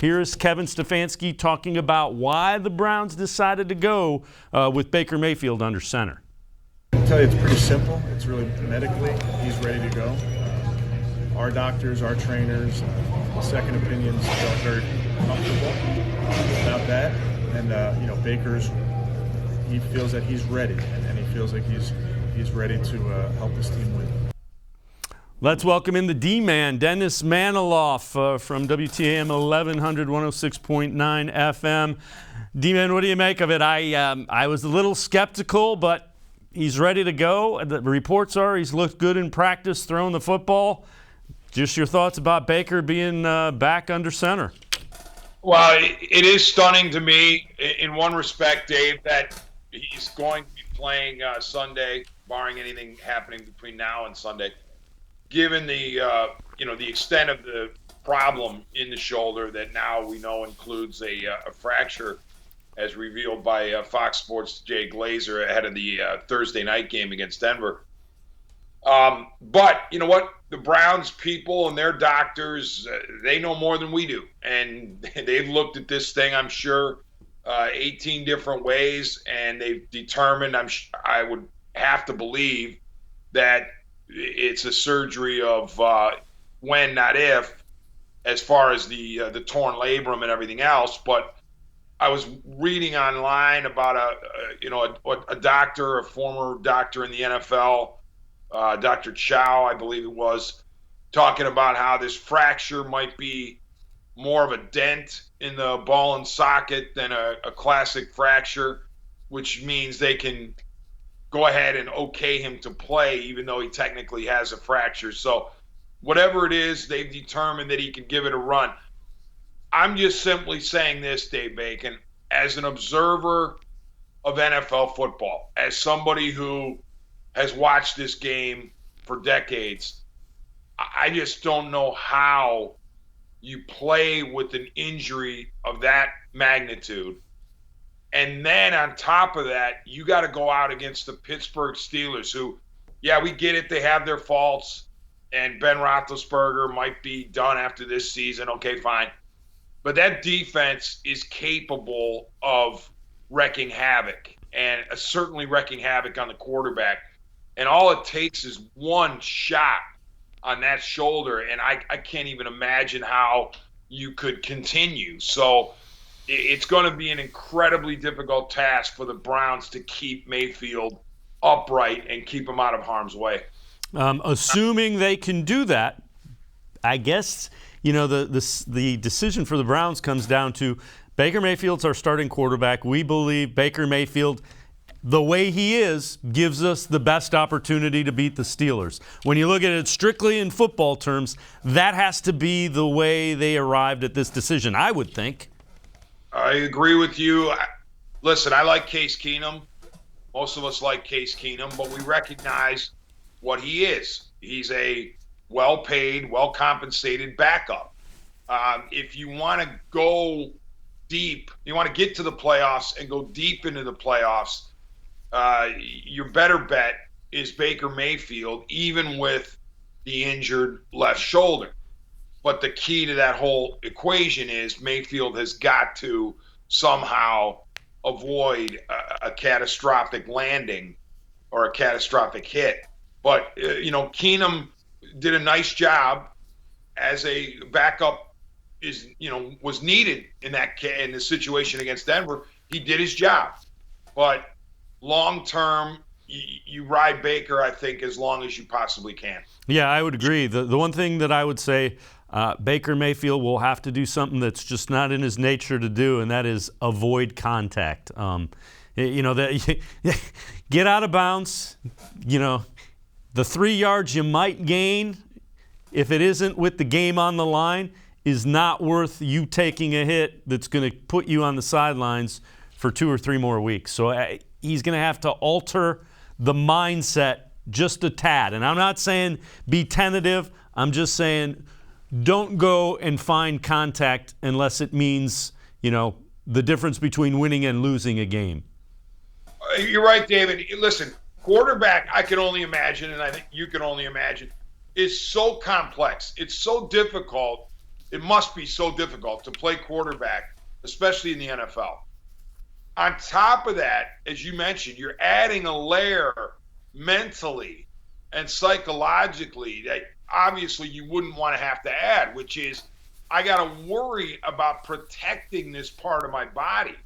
Here's Kevin Stefanski talking about why the Browns decided to go with Baker Mayfield under center. I can tell you it's pretty simple. It's really medically, he's ready to go. Our doctors, our trainers, second opinions felt very comfortable about that. And, Baker's, he feels that he's ready, and he feels like he's ready to help his team win. Let's welcome in the D-Man, Dennis Manoloff from WTAM 1100 106.9 FM. D-Man, what do you make of it? I was a little skeptical, but he's ready to go. The reports are he's looked good in practice throwing the football. Just your thoughts about Baker being back under center. Well, it is stunning to me in one respect, Dave, that he's going to be playing Sunday, barring anything happening between now and Sunday. Given the the extent of the problem in the shoulder that now we know includes a fracture, as revealed by Fox Sports' Jay Glazer ahead of the Thursday night game against Denver. But you know what? The Browns people and their doctors, they know more than we do. And they've looked at this thing, I'm sure, 18 different ways, and they've determined, I would have to believe, that it's a surgery of when, not if, as far as the torn labrum and everything else. But I was reading online about a doctor, a former doctor in the NFL, Dr. Chow, I believe it was, talking about how this fracture might be more of a dent in the ball and socket than a classic fracture, which means they can go ahead and okay him to play even though he technically has a fracture. So whatever it is, they've determined that he can give it a run. I'm just simply saying this, Dave Bacon, as an observer of NFL football, as somebody who has watched this game for decades, I just don't know how you play with an injury of that magnitude. And then on top of that, you got to go out against the Pittsburgh Steelers, who, yeah, we get it. They have their faults, and Ben Roethlisberger might be done after this season. Okay, fine. But that defense is capable of wreaking havoc, and certainly wreaking havoc on the quarterback. And all it takes is one shot on that shoulder, and I can't even imagine how you could continue. So it's going to be an incredibly difficult task for the Browns to keep Mayfield upright and keep him out of harm's way. Assuming they can do that, I guess the decision for the Browns comes down to Baker Mayfield's our starting quarterback. We believe Baker Mayfield, the way he is, gives us the best opportunity to beat the Steelers. When you look at it strictly in football terms, that has to be the way they arrived at this decision, I would think. I agree with you. Listen, I like Case Keenum. Most of us like Case Keenum, but we recognize what he is. He's a well-paid, well-compensated backup. If you want to go deep, you want to get to the playoffs and go deep into the playoffs, your better bet is Baker Mayfield, even with the injured left shoulder. But the key to that whole equation is Mayfield has got to somehow avoid a catastrophic landing or a catastrophic hit. But, Keenum did a nice job as a backup was needed in the situation against Denver. He did his job. But long term, you ride Baker, I think, as long as you possibly can. Yeah, I would agree. The one thing that I would say, Baker Mayfield will have to do something that's just not in his nature to do, and that is avoid contact. Get out of bounds. The 3 yards you might gain, if it isn't with the game on the line, is not worth you taking a hit that's going to put you on the sidelines for 2 or 3 more weeks. So he's going to have to alter the mindset just a tad. And I'm not saying be tentative. I'm just saying don't go and find contact unless it means, the difference between winning and losing a game. You're right, David. Listen, quarterback, I can only imagine, and I think you can only imagine, is so complex. It's so difficult It must be so difficult to play quarterback, especially in the NFL. On top of that, as you mentioned, you're adding a layer mentally and psychologically that obviously you wouldn't want to have to add, which is I got to worry about protecting this part of my body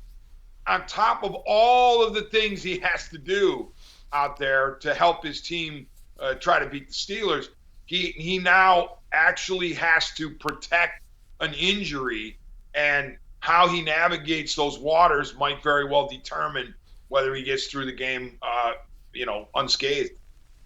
on top of all of the things he has to do out there to help his team try to beat the Steelers. He now actually has to protect an injury, and how he navigates those waters might very well determine whether he gets through the game, unscathed.